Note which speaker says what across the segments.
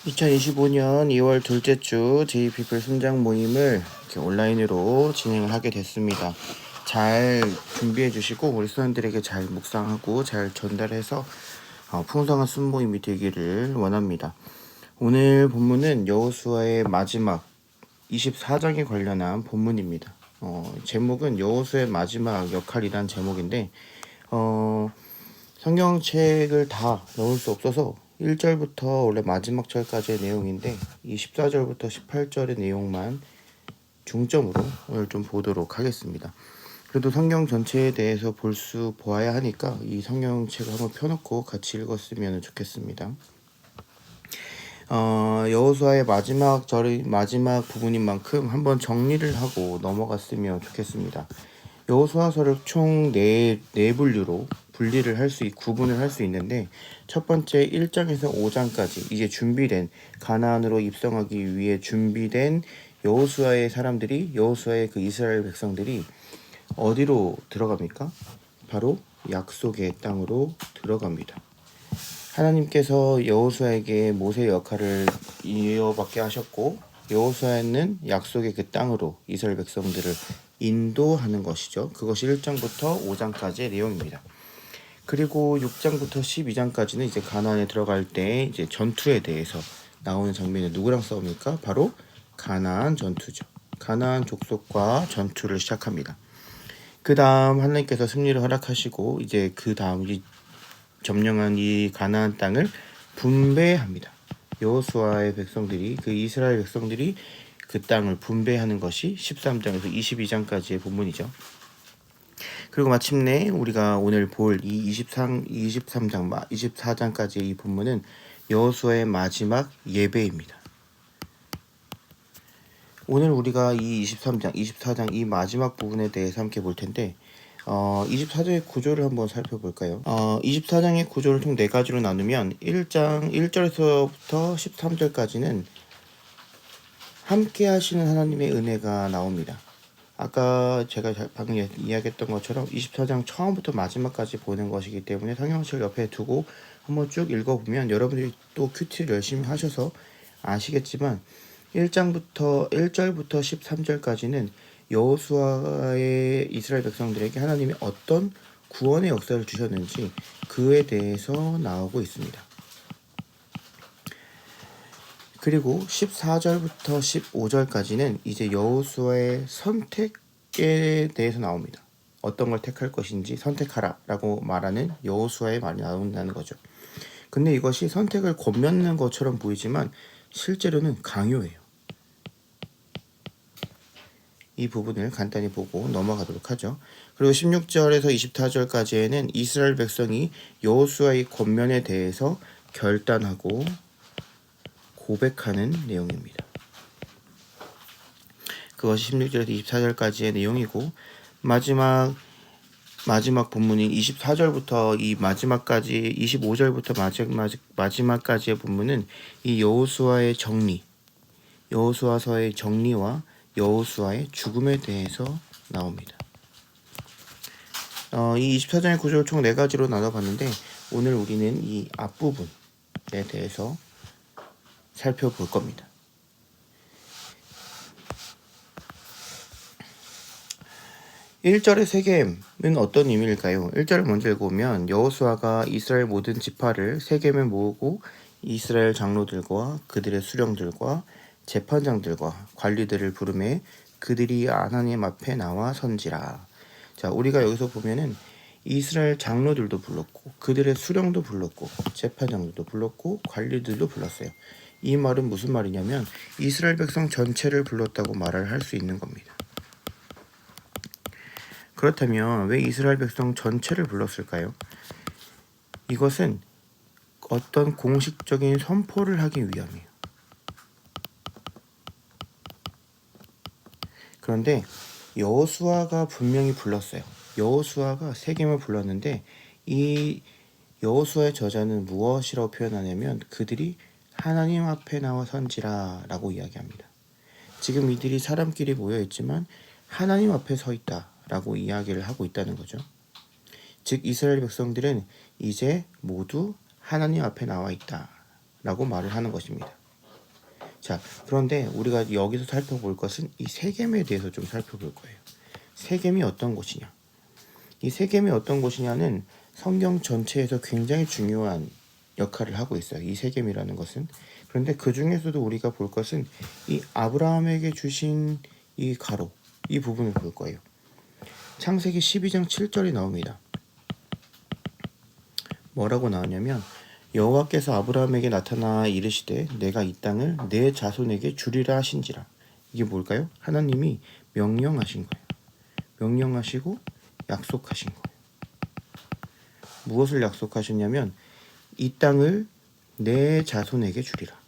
Speaker 1: 2025년 2월 둘째 주 JPP 순장 모임을 이렇게 온라인으로 진행을 하게 됐습니다. 잘 준비해 주시고 우리 수원들에게 잘 묵상하고 잘 전달해서 풍성한 순모임이 되기를 원합니다. 오늘 본문은 여호수아의 마지막 24장에 관련한 본문입니다. 제목은 여호수아의 마지막 역할이란 제목인데 성경책을 다 넣을 수 없어서 1절부터 원래 마지막 절까지의 내용인데 24절부터 18절의 내용만 중점으로 오늘 좀 보도록 하겠습니다. 그래도 성경 전체에 대해서 보아야 하니까 이 성경책을 한번 펴놓고 같이 읽었으면 좋겠습니다. 여호수아의 마지막 부분인 만큼 한번 정리를 하고 넘어갔으면 좋겠습니다. 여호수아서를 총 네 분류로 구분을 할 수 있는데, 첫 번째 1장에서 5장까지 이제 준비된 가나안으로 입성하기 위해 준비된 여호수아의 그 이스라엘 백성들이 어디로 들어갑니까? 바로 약속의 땅으로 들어갑니다. 하나님께서 여호수아에게 모세의 역할을 이어받게 하셨고, 여호수아는 약속의 그 땅으로 이스라엘 백성들을 인도하는 것이죠. 그것이 1장부터 5장까지의 내용입니다. 그리고 6장부터 12장까지는 이제 가나안에 들어갈 때 이제 전투에 대해서 나오는 장면이 누구랑 싸웁니까? 바로 가나안 전투죠. 가나안 족속과 전투를 시작합니다. 그 다음 하나님께서 승리를 허락하시고 이제 그 다음 점령한 이 가나안 땅을 분배합니다. 여호수아의 백성들이, 그 이스라엘 백성들이 그 땅을 분배하는 것이 13장에서 22장까지의 본문이죠. 그리고 마침내 우리가 오늘 볼 이 24장까지의 이 본문은 여호수아의 마지막 예배입니다. 오늘 우리가 이 23장, 24장 이 마지막 부분에 대해서 함께 볼 텐데 24장의 구조를 한번 살펴볼까요? 24장의 구조를 총 4가지로 나누면 1장 1절에서부터 13절까지는 함께 하시는 하나님의 은혜가 나옵니다. 아까 제가 방금 이야기했던 것처럼 24장 처음부터 마지막까지 보는 것이기 때문에 성경책을 옆에 두고 한번 쭉 읽어보면 여러분들이 또 큐티를 열심히 하셔서 아시겠지만 1절부터 13절까지는 여호수아의 이스라엘 백성들에게 하나님이 어떤 구원의 역사를 주셨는지 그에 대해서 나오고 있습니다. 그리고 14절부터 15절까지는 이제 여호수아의 선택에 대해서 나옵니다. 어떤 걸 택할 것인지 선택하라 라고 말하는 여호수아의 말이 나온다는 거죠. 근데 이것이 선택을 권면하는 것처럼 보이지만 실제로는 강요예요. 이 부분을 간단히 보고 넘어가도록 하죠. 그리고 16절에서 24절까지에는 이스라엘 백성이 여호수아의 권면에 대해서 결단하고 고백하는 내용입니다. 그것이 16절에서 24절까지의 내용이고, 마지막 본문인 24절부터 이 마지막까지 25절부터 마지막까지의 본문은 이 여호수아의 여호수아서의 정리와 여호수아의 죽음에 대해서 나옵니다. 이 24장의 구조를 총 4가지로 나눠봤는데 오늘 우리는 이 앞부분에 대해서 살펴볼 겁니다. 1절의 세겜은 어떤 의미일까요? 1절을 먼저 읽어보면 여호수아가 이스라엘 모든 지파를 세겜에 모으고 이스라엘 장로들과 그들의 수령들과 재판장들과 관리들을 부르매 그들이 하나님 앞에 나와 선지라. 자, 우리가 여기서 보면은 이스라엘 장로들도 불렀고 그들의 수령도 불렀고 재판장들도 불렀고 관리들도 불렀어요. 이 말은 무슨 말이냐면 이스라엘 백성 전체를 불렀다고 말을 할 수 있는 겁니다. 그렇다면 왜 이스라엘 백성 전체를 불렀을까요? 이것은 어떤 공식적인 선포를 하기 위함이에요. 그런데 여호수아가 분명히 불렀어요. 여호수아가 세겜을 불렀는데 이 여호수아의 저자는 무엇이라고 표현하냐면 그들이 하나님 앞에 나와 선지라 라고 이야기합니다. 지금 이들이 사람끼리 모여있지만 하나님 앞에 서 있다 라고 이야기를 하고 있다는 거죠. 즉 이스라엘 백성들은 이제 모두 하나님 앞에 나와 있다 라고 말을 하는 것입니다. 자, 그런데 우리가 여기서 살펴볼 것은 이 세겜에 대해서 좀 살펴볼 거예요. 세겜이 어떤 곳이냐? 이 세겜이 어떤 곳이냐는 성경 전체에서 굉장히 중요한 역할을 하고 있어요. 이 세겜이라는 것은. 그런데 그 중에서도 우리가 볼 것은 이 아브라함에게 주신 이 가로, 이 부분을 볼 거예요. 창세기 12장 7절이 나옵니다. 뭐라고 나오냐면 여호와께서 아브라함에게 나타나 이르시되 내가 이 땅을 내 자손에게 주리라 하신지라. 이게 뭘까요? 하나님이 명령하신 거예요. 명령하시고 약속하신 거예요. 무엇을 약속하셨냐면 이 땅을 내 자손에게 주리라.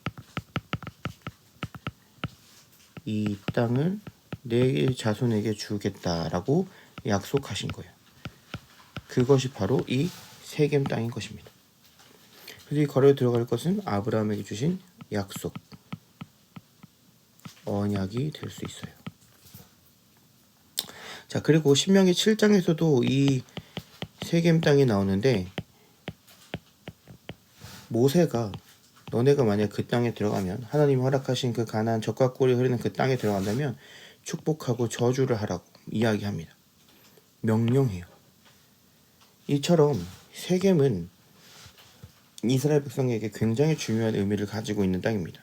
Speaker 1: 이 땅을 내 자손에게 주겠다라고 약속하신 거예요. 그것이 바로 이 세겜 땅인 것입니다. 그래서 이 거래에 들어갈 것은 아브라함에게 주신 약속, 언약이 될 수 있어요. 자, 그리고 신명기 7장에서도 이 세겜 땅이 나오는데 모세가 너네가 만약 그 땅에 들어가면 하나님이 허락하신 그 가나안 젖과 꿀이 흐르는 그 땅에 들어간다면 축복하고 저주를 하라고 이야기합니다. 명령해요. 이처럼 세겜은 이스라엘 백성에게 굉장히 중요한 의미를 가지고 있는 땅입니다.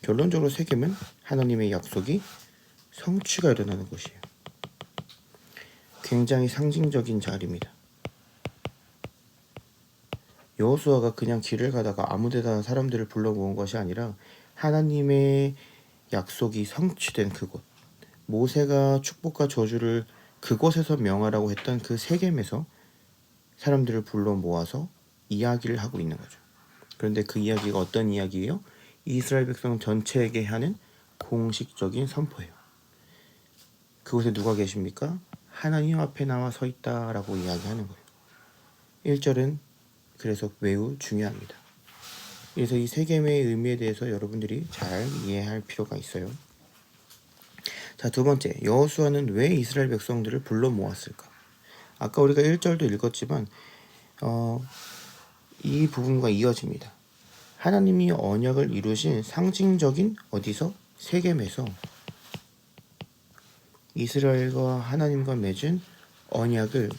Speaker 1: 결론적으로 세겜은 하나님의 약속이 성취가 일어나는 곳이에요. 굉장히 상징적인 자리입니다. 여호수아가 그냥 길을 가다가 아무데나 사람들을 불러 모은 것이 아니라 하나님의 약속이 성취된 그곳, 모세가 축복과 저주를 그곳에서 명하라고 했던 그 세겜에서 사람들을 불러 모아서 이야기를 하고 있는 거죠. 그런데 그 이야기가 어떤 이야기예요? 이스라엘 백성 전체에게 하는 공식적인 선포예요. 그곳에 누가 계십니까? 하나님 앞에 나와 서 있다라고 이야기하는 거예요. 1절은 그래서 매우 중요합니다. 그래서 이 세겜의 의미에 대해서 여러분들이 잘 이해할 필요가 있어요. 자, 두 번째, 여호수아는 왜 이스라엘 백성들을 불러 모았을까? 아까 우리가 1절도 읽었지만 이 부분과 이어집니다. 하나님이 언약을 이루신 상징적인 어디서? 세겜에서 이스라엘과 하나님과 맺은 언약을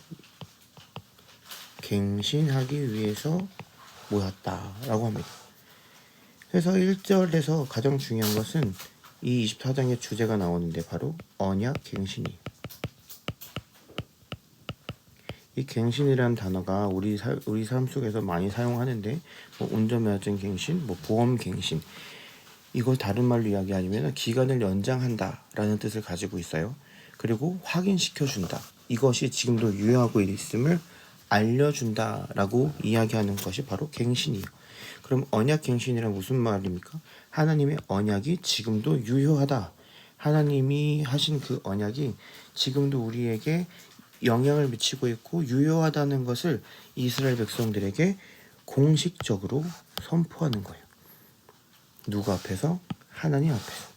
Speaker 1: 갱신하기 위해서 모였다라고 합니다. 그래서 1절에서 가장 중요한 것은 이 24장의 주제가 나오는데 바로 언약 갱신이에요. 이 갱신이라는 단어가 우리 삶 속에서 많이 사용하는데 운전면허증 갱신, 보험 갱신, 이걸 다른 말로 이야기하면 기간을 연장한다라는 뜻을 가지고 있어요. 그리고 확인시켜준다. 이것이 지금도 유효하고 있음을 알려준다라고 이야기하는 것이 바로 갱신이에요. 그럼 언약 갱신이란 무슨 말입니까? 하나님의 언약이 지금도 유효하다. 하나님이 하신 그 언약이 지금도 우리에게 영향을 미치고 있고 유효하다는 것을 이스라엘 백성들에게 공식적으로 선포하는 거예요. 누구 앞에서? 하나님 앞에서.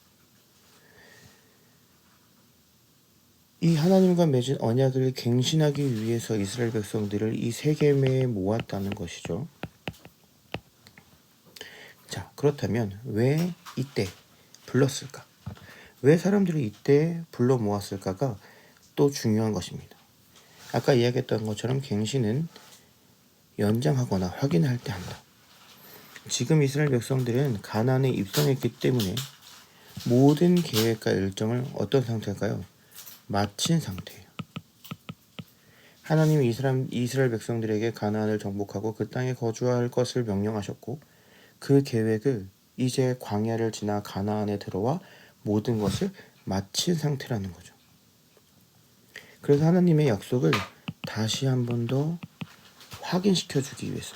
Speaker 1: 이 하나님과 맺은 언약을 갱신하기 위해서 이스라엘 백성들을 이 세겜에 모았다는 것이죠. 자, 그렇다면 왜 이때 불렀을까? 왜 사람들이 이때 불러 모았을까가 또 중요한 것입니다. 아까 이야기했던 것처럼 갱신은 연장하거나 확인할 때 한다. 지금 이스라엘 백성들은 가나안에 입성했기 때문에 모든 계획과 일정을 어떤 상태일까요? 마친 상태예요. 하나님이 이스라엘 백성들에게 가나안을 정복하고 그 땅에 거주할 것을 명령하셨고 그 계획을 이제 광야를 지나 가나안에 들어와 모든 것을 마친 상태라는 거죠. 그래서 하나님의 약속을 다시 한 번 더 확인시켜주기 위해서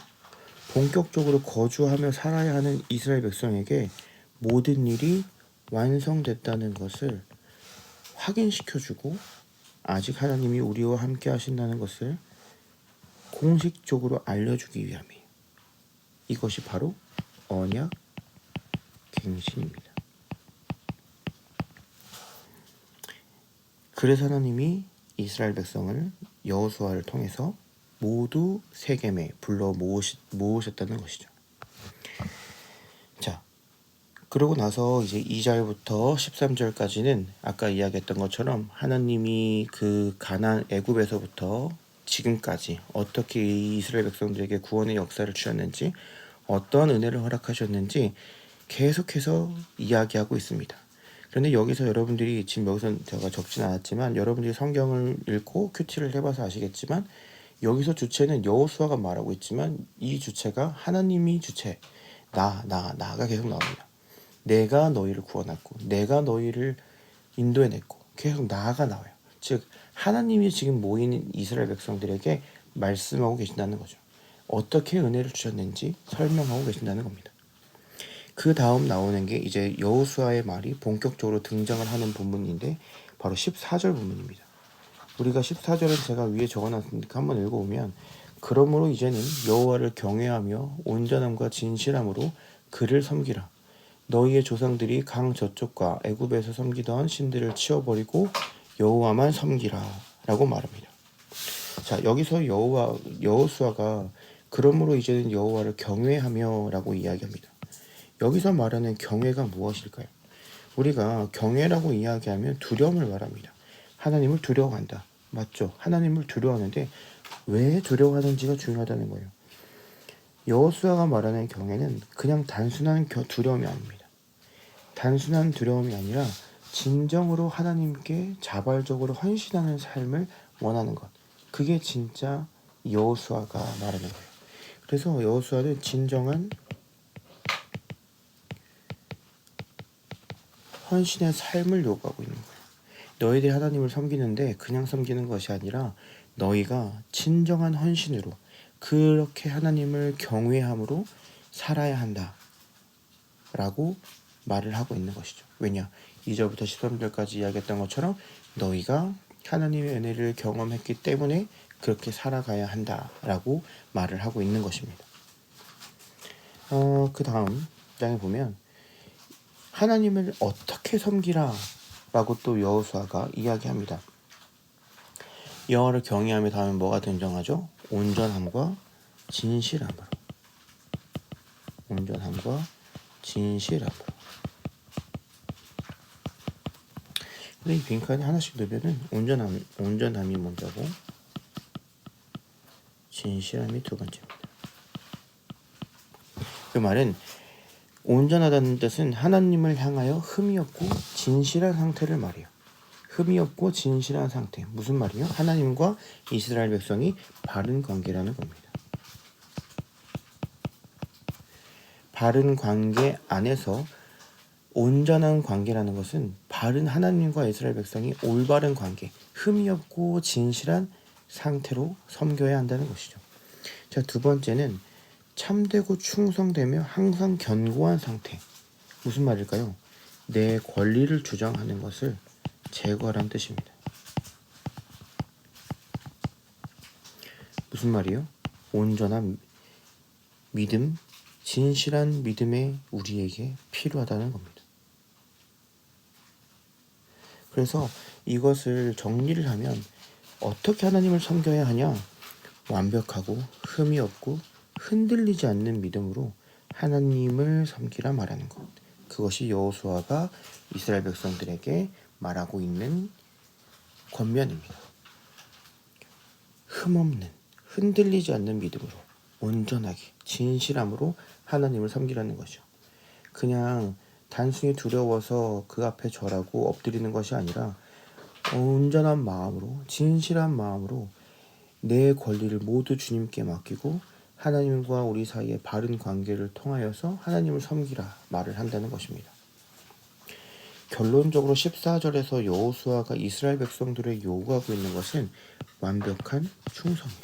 Speaker 1: 본격적으로 거주하며 살아야 하는 이스라엘 백성에게 모든 일이 완성됐다는 것을 확인시켜주고 아직 하나님이 우리와 함께 하신다는 것을 공식적으로 알려주기 위함이에요. 이것이 바로 언약 갱신입니다. 그래서 하나님이 이스라엘 백성을 여호수아를 통해서 모두 세겜에 불러 모으셨다는 것이죠. 자, 그러고 나서 이제 2절부터 13절까지는 아까 이야기했던 것처럼 하나님이 그 가나안 애굽에서부터 지금까지 어떻게 이 이스라엘 백성들에게 구원의 역사를 주셨는지, 어떠한 은혜를 허락하셨는지 계속해서 이야기하고 있습니다. 그런데 여기서 여러분들이 지금 여기서 제가 적진 않았지만 여러분들이 성경을 읽고 큐티를 해봐서 아시겠지만 여기서 주체는 여호수아가 말하고 있지만 이 주체가 하나님이 주체, 나가 계속 나옵니다. 내가 너희를 구원했고 내가 너희를 인도해냈고 계속 나가 나와요. 즉 하나님이 지금 모인 이스라엘 백성들에게 말씀하고 계신다는 거죠. 어떻게 은혜를 주셨는지 설명하고 계신다는 겁니다. 그 다음 나오는 게 이제 여호수아의 말이 본격적으로 등장을 하는 부분인데 바로 14절 부분입니다. 우리가 14절은 제가 위에 적어놨으니까 한번 읽어보면, 그러므로 이제는 여호와를 경외하며 온전함과 진실함으로 그를 섬기라. 너희의 조상들이 강 저쪽과 애굽에서 섬기던 신들을 치워버리고 여호와만 섬기라 라고 말합니다. 자, 여기서 여호수아가 그러므로 이제는 여호와를 경외하며 라고 이야기합니다. 여기서 말하는 경외가 무엇일까요? 우리가 경외라고 이야기하면 두려움을 말합니다. 하나님을 두려워한다. 맞죠? 하나님을 두려워하는데 왜 두려워하는지가 중요하다는 거예요. 여호수아가 말하는 경외는 그냥 단순한 두려움이 아닙니다. 단순한 두려움이 아니라 진정으로 하나님께 자발적으로 헌신하는 삶을 원하는 것. 그게 진짜 여호수아가 말하는 거예요. 그래서 여호수아는 진정한 헌신의 삶을 요구하고 있는 거예요. 너희들이 하나님을 섬기는데 그냥 섬기는 것이 아니라 너희가 진정한 헌신으로 그렇게 하나님을 경외함으로 살아야 한다 라고 말을 하고 있는 것이죠. 왜냐? 2절부터 13절까지 이야기했던 것처럼 너희가 하나님의 은혜를 경험했기 때문에 그렇게 살아가야 한다 라고 말을 하고 있는 것입니다. 그 다음 장에 보면 하나님을 어떻게 섬기라 라고 또 여호수아가 이야기합니다. 여호와를 경외함에 다음에 뭐가 등장하죠? 온전함과 진실함으로. 온전함과 진실함으로. 근데 이 빈칸에 하나씩 넣으면은 온전함이 먼저고 진실함이 두 번째입니다. 그 말은 온전하다는 뜻은 하나님을 향하여 흠이 없고 진실한 상태를 말해요. 흠이 없고 진실한 상태. 무슨 말이요? 하나님과 이스라엘 백성이 바른 관계라는 겁니다. 바른 관계 안에서 온전한 관계라는 것은 바른 하나님과 이스라엘 백성이 올바른 관계, 흠이 없고 진실한 상태로 섬겨야 한다는 것이죠. 자, 두 번째는 참되고 충성되며 항상 견고한 상태. 무슨 말일까요? 내 권리를 주장하는 것을 제거하라는 뜻입니다. 무슨 말이요? 온전한 믿음, 진실한 믿음에 우리에게 필요하다는 겁니다. 그래서 이것을 정리를 하면 어떻게 하나님을 섬겨야 하냐? 완벽하고 흠이 없고 흔들리지 않는 믿음으로 하나님을 섬기라 말하는 것. 그것이 여호수아가 이스라엘 백성들에게 말하고 있는 권면입니다. 흠없는, 흔들리지 않는 믿음으로 온전하게 진실함으로 하나님을 섬기라는 것이죠. 그냥 단순히 두려워서 그 앞에 절하고 엎드리는 것이 아니라 온전한 마음으로, 진실한 마음으로 내 권리를 모두 주님께 맡기고 하나님과 우리 사이의 바른 관계를 통하여서 하나님을 섬기라 말을 한다는 것입니다. 결론적으로 14절에서 여호수아가 이스라엘 백성들에게 요구하고 있는 것은 완벽한 충성이에요.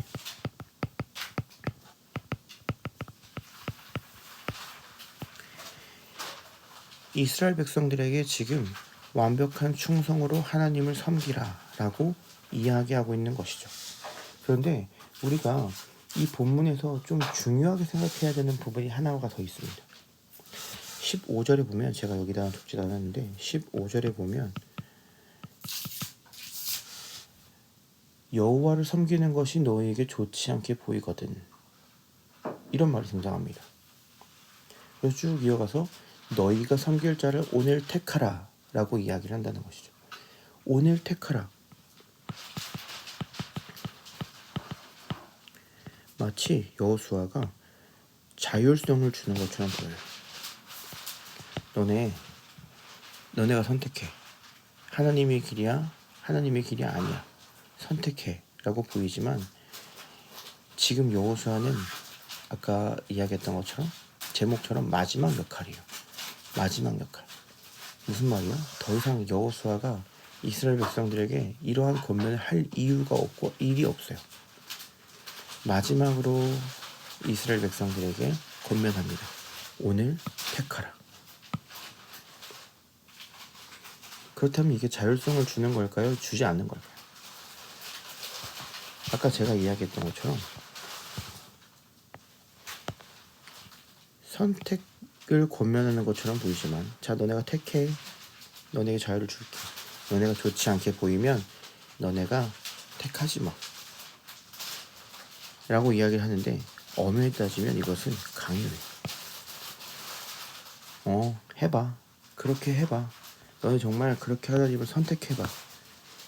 Speaker 1: 이스라엘 백성들에게 지금 완벽한 충성으로 하나님을 섬기라 라고 이야기하고 있는 것이죠. 그런데 우리가 이 본문에서 좀 중요하게 생각해야 되는 부분이 하나가 더 있습니다. 15절에 보면, 제가 여기다 적지 않았는데 15절에 보면 여호와를 섬기는 것이 너희에게 좋지 않게 보이거든, 이런 말이 등장합니다. 그래서 쭉 이어가서 너희가 섬길 자를 오늘 택하라 라고 이야기를 한다는 것이죠. 오늘 택하라. 마치 여호수아가 자율성을 주는 것처럼 보여요. 너네가 선택해. 하나님의 길이야, 하나님의 길이 아니야. 선택해 라고 보이지만 지금 여호수아는 아까 이야기했던 것처럼 제목처럼 마지막 역할이에요. 마지막 역할. 무슨 말이야? 더 이상 여호수아가 이스라엘 백성들에게 이러한 권면을 할 이유가 없고 일이 없어요. 마지막으로 이스라엘 백성들에게 권면합니다. 오늘 택하라. 그렇다면 이게 자율성을 주는 걸까요? 주지 않는 걸까요? 아까 제가 이야기했던 것처럼 선택을 권면하는 것처럼 보이지만 자, 너네가 택해. 너네에게 자유를 줄게. 너네가 좋지 않게 보이면 너네가 택하지 마 라고 이야기를 하는데 엄연히 따지면 이것은 강요해. 해봐. 그렇게 해봐. 너는 정말 그렇게 하나님을 선택해봐.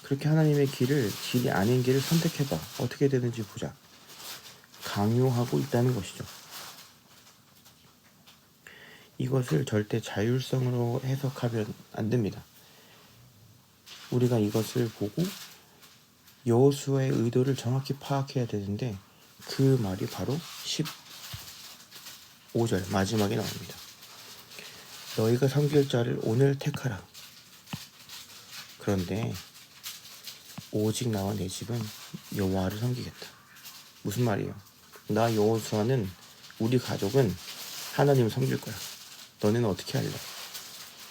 Speaker 1: 그렇게 하나님의 길이 아닌 길을 선택해봐. 어떻게 되는지 보자. 강요하고 있다는 것이죠. 이것을 절대 자율성으로 해석하면 안 됩니다. 우리가 이것을 보고 여호수아의 의도를 정확히 파악해야 되는데 그 말이 바로 15절 마지막에 나옵니다. 너희가 섬길 자를 오늘 택하라. 그런데 오직 나와 내 집은 여호와를 섬기겠다. 무슨 말이에요? 나 여호수아는 우리 가족은 하나님을 섬길 거야. 너네는 어떻게 할래?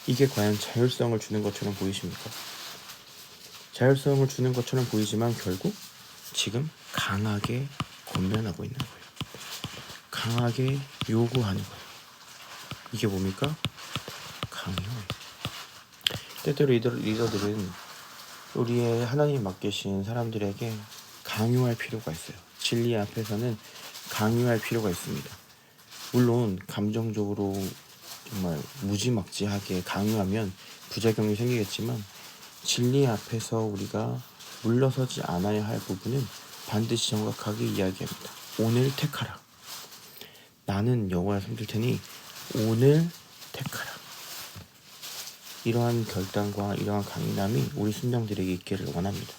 Speaker 1: 이게 과연 자율성을 주는 것처럼 보이십니까? 자율성을 주는 것처럼 보이지만 결국 지금 강하게 권면하고 있는 거예요. 강하게 요구하는 거예요. 이게 뭡니까? 강요예요. 때때로 리더들은 우리의 하나님 맡기신 사람들에게 강요할 필요가 있어요. 진리 앞에서는 강요할 필요가 있습니다. 물론 감정적으로 정말 무지막지하게 강요하면 부작용이 생기겠지만 진리 앞에서 우리가 물러서지 않아야 할 부분은 반드시 정확하게 이야기합니다. 오늘 택하라. 나는 여호와를 섬길 테니 오늘 택하라. 이러한 결단과 이러한 강인함이 우리 순종들에게 있기를 원합니다.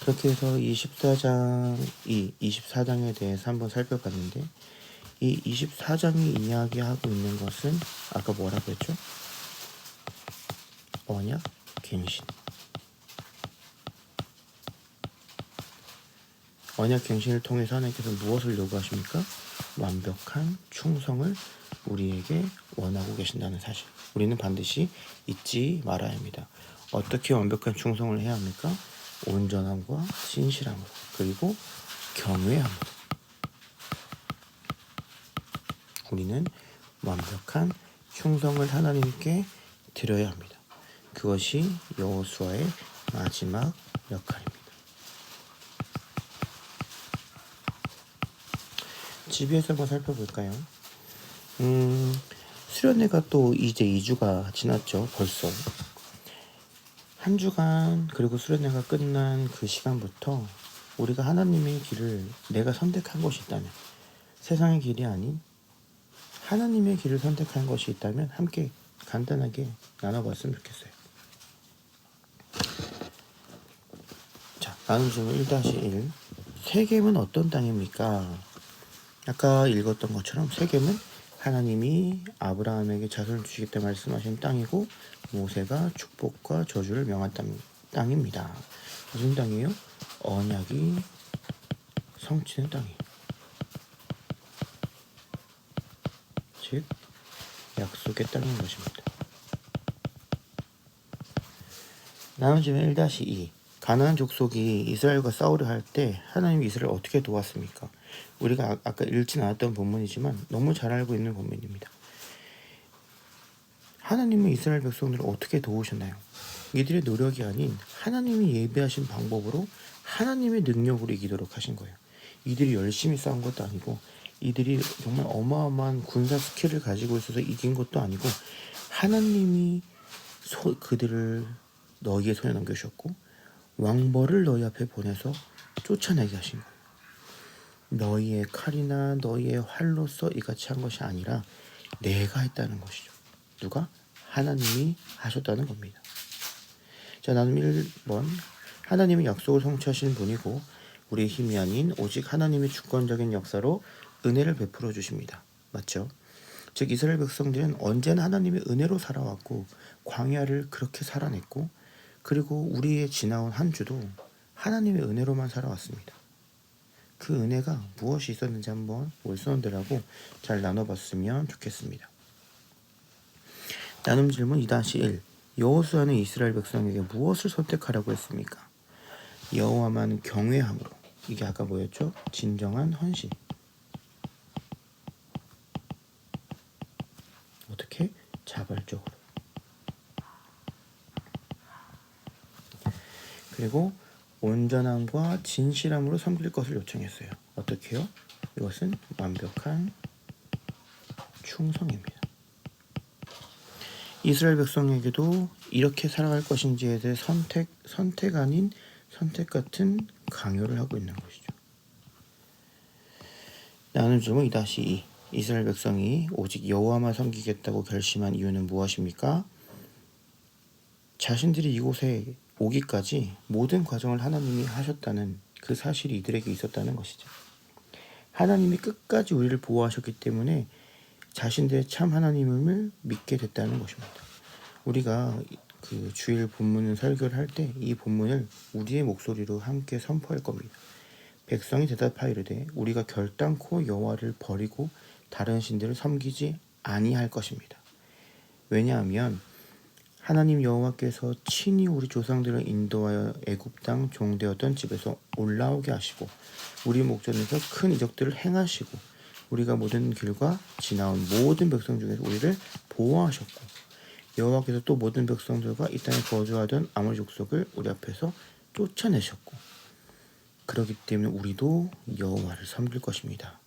Speaker 1: 그렇게 해서 24장에 대해서 한번 살펴봤는데 이 24장이 이야기하고 있는 것은 아까 뭐라고 했죠? 언약, 갱신. 언약 갱신을 통해서 하나님께서 무엇을 요구하십니까? 완벽한 충성을 우리에게 원하고 계신다는 사실. 우리는 반드시 잊지 말아야 합니다. 어떻게 완벽한 충성을 해야 합니까? 온전함과 신실함으로 그리고 경외함으로. 우리는 완벽한 충성을 하나님께 드려야 합니다. 그것이 여호수아의 마지막 역할입니다. GBS 한번 살펴볼까요? 수련회가 또 이제 2주가 지났죠. 벌써 한 주간 그리고 수련회가 끝난 그 시간부터 우리가 하나님의 길을 내가 선택한 것이 있다면 세상의 길이 아닌 하나님의 길을 선택한 것이 있다면 함께 간단하게 나눠봤으면 좋겠어요. 자, 나눔 질문 1-1 세겜은 어떤 땅입니까? 아까 읽었던 것처럼 세겜은 하나님이 아브라함에게 자손을 주시겠다 말씀하신 땅이고 모세가 축복과 저주를 명한 땅입니다. 무슨 땅이에요? 언약이 성취된 땅이에요. 즉 약속의 땅인 것입니다. 나눔 질문 1-2 가나안 족속이 이스라엘과 싸우려 할 때 하나님이 이스라엘을 어떻게 도왔습니까? 우리가 아까 읽진 않았던 본문이지만 너무 잘 알고 있는 본문입니다. 하나님은 이스라엘 백성들을 어떻게 도우셨나요? 이들의 노력이 아닌 하나님이 예비하신 방법으로 하나님의 능력으로 이기도록 하신 거예요. 이들이 열심히 싸운 것도 아니고 이들이 정말 어마어마한 군사 스킬을 가지고 있어서 이긴 것도 아니고 하나님이 그들을 너희의 손에 넘겨주셨고 왕벌을 너희 앞에 보내서 쫓아내게 하신 거예요. 너희의 칼이나 너희의 활로서 이같이 한 것이 아니라 내가 했다는 것이죠. 누가? 하나님이 하셨다는 겁니다. 자, 나눔 1번. 하나님은 약속을 성취하시는 분이고 우리의 힘이 아닌 오직 하나님의 주권적인 역사로 은혜를 베풀어 주십니다. 맞죠? 즉 이스라엘 백성들은 언제나 하나님의 은혜로 살아왔고 광야를 그렇게 살아냈고 그리고 우리의 지나온 한 주도 하나님의 은혜로만 살아왔습니다. 그 은혜가 무엇이 있었는지 한번 우리 수원들하고 잘 나눠봤으면 좋겠습니다. 나눔 질문 2-1. 여호수아는 이스라엘 백성에게 무엇을 선택하라고 했습니까? 여호와만 경외함으로. 이게 아까 뭐였죠? 진정한 헌신. 어떻게? 자발적으로. 그리고 온전함과 진실함으로 섬길 것을 요청했어요. 어떻게요? 이것은 완벽한 충성입니다. 이스라엘 백성에게도 이렇게 살아갈 것인지에 대해 선택 아닌 선택 같은 강요를 하고 있는 것이죠. 나눔 질문 2-2. 이스라엘 백성이 오직 여호와만 섬기겠다고 결심한 이유는 무엇입니까? 자신들이 이곳에 오기까지 모든 과정을 하나님이 하셨다는 그 사실이 이들에게 있었다는 것이죠. 하나님이 끝까지 우리를 보호하셨기 때문에 자신들의 참 하나님을 믿게 됐다는 것입니다. 우리가 그 주일 본문 설교를 할 때 이 본문을 우리의 목소리로 함께 선포할 겁니다. 백성이 대답하이르되 우리가 결단코 여호와를 버리고 다른 신들을 섬기지 아니할 것입니다. 왜냐하면 하나님 여호와께서 친히 우리 조상들을 인도하여 애굽 땅 종되었던 집에서 올라오게 하시고 우리 목전에서 큰 이적들을 행하시고 우리가 모든 길과 지나온 모든 백성 중에서 우리를 보호하셨고 여호와께서 또 모든 백성들과 이 땅에 거주하던 아모리 족속을 우리 앞에서 쫓아내셨고 그렇기 때문에 우리도 여호와를 섬길 것입니다.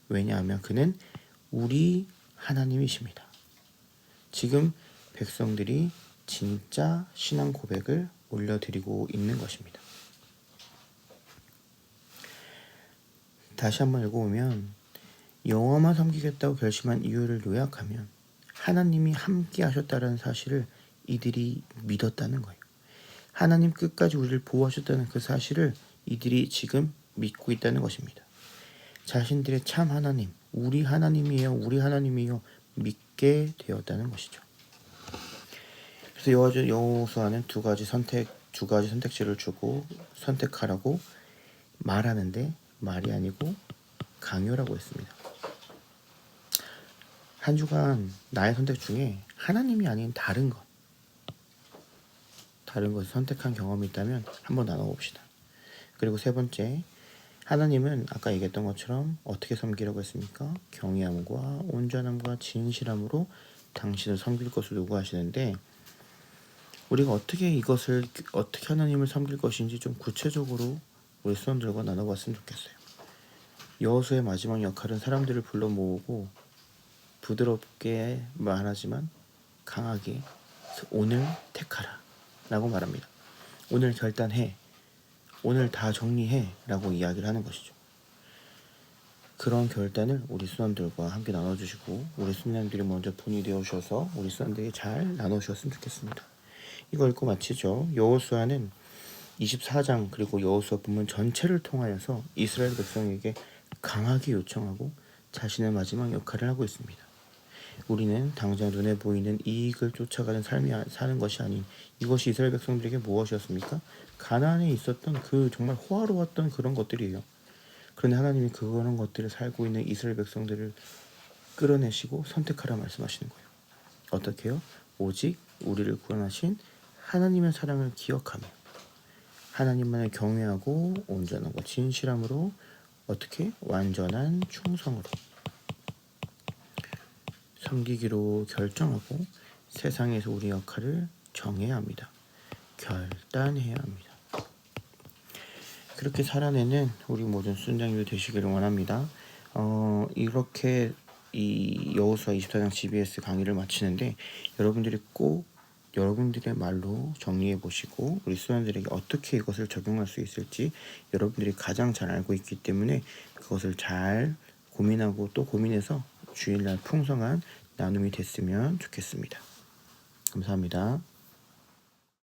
Speaker 1: 왜냐하면 그는 우리 하나님이십니다. 지금 백성들이 진짜 신앙 고백을 올려드리고 있는 것입니다. 다시 한번 읽어보면 여호와만 섬기겠다고 결심한 이유를 요약하면 하나님이 함께 하셨다는 사실을 이들이 믿었다는 거예요. 하나님 끝까지 우리를 보호하셨다는 그 사실을 이들이 지금 믿고 있다는 것입니다. 자신들의 참 하나님, 우리 하나님이에요 믿게 되었다는 것이죠. 그래서 여호수아는 두 가지 선택지를 주고 선택하라고 말하는데 말이 아니고 강요라고 했습니다. 한 주간 나의 선택 중에 하나님이 아닌 다른 것을 선택한 경험이 있다면 한번 나눠봅시다. 그리고 세 번째, 하나님은 아까 얘기했던 것처럼 어떻게 섬기라고 했습니까? 경외함과 온전함과 진실함으로 당신을 섬길 것을 요구하시는데 우리가 어떻게 하나님을 섬길 것인지 좀 구체적으로 우리 수원들과 나눠봤으면 좋겠어요. 여호수아의 마지막 역할은 사람들을 불러 모으고 부드럽게 말하지만 강하게 오늘 택하라 라고 말합니다. 오늘 결단해, 오늘 다 정리해 라고 이야기를 하는 것이죠. 그런 결단을 우리 수원들과 함께 나눠주시고 우리 수원들이 먼저 본이 되어주셔서 우리 수원들이 잘 나눠주셨으면 좋겠습니다. 이거 읽고 마치죠. 여호수아는 24장 그리고 여호수아 본문 전체를 통하여서 이스라엘 백성에게 강하게 요청하고 자신의 마지막 역할을 하고 있습니다. 우리는 당장 눈에 보이는 이익을 쫓아가는 삶이 사는 것이 아닌 이것이 이스라엘 백성들에게 무엇이었습니까? 가나안에 있었던 그 정말 호화로웠던 그런 것들이에요. 그런데 하나님이 그런 것들을 살고 있는 이스라엘 백성들을 끌어내시고 선택하라 말씀하시는 거예요. 어떻게요? 오직 우리를 구원하신 하나님의 사랑을 기억하며 하나님만을 경외하고 온전하고 진실함으로 어떻게? 완전한 충성으로 섬기기로 결정하고 세상에서 우리 역할을 정해야 합니다. 결단해야 합니다. 그렇게 살아내는 우리 모든 순장님들 되시기를 원합니다. 이렇게 이 여호수아 24장 GBS 강의를 마치는데 여러분들이 꼭 여러분들의 말로 정리해 보시고 우리 수련들에게 어떻게 이것을 적용할 수 있을지 여러분들이 가장 잘 알고 있기 때문에 그것을 잘 고민하고 또 고민해서 주일날 풍성한 나눔이 됐으면 좋겠습니다. 감사합니다.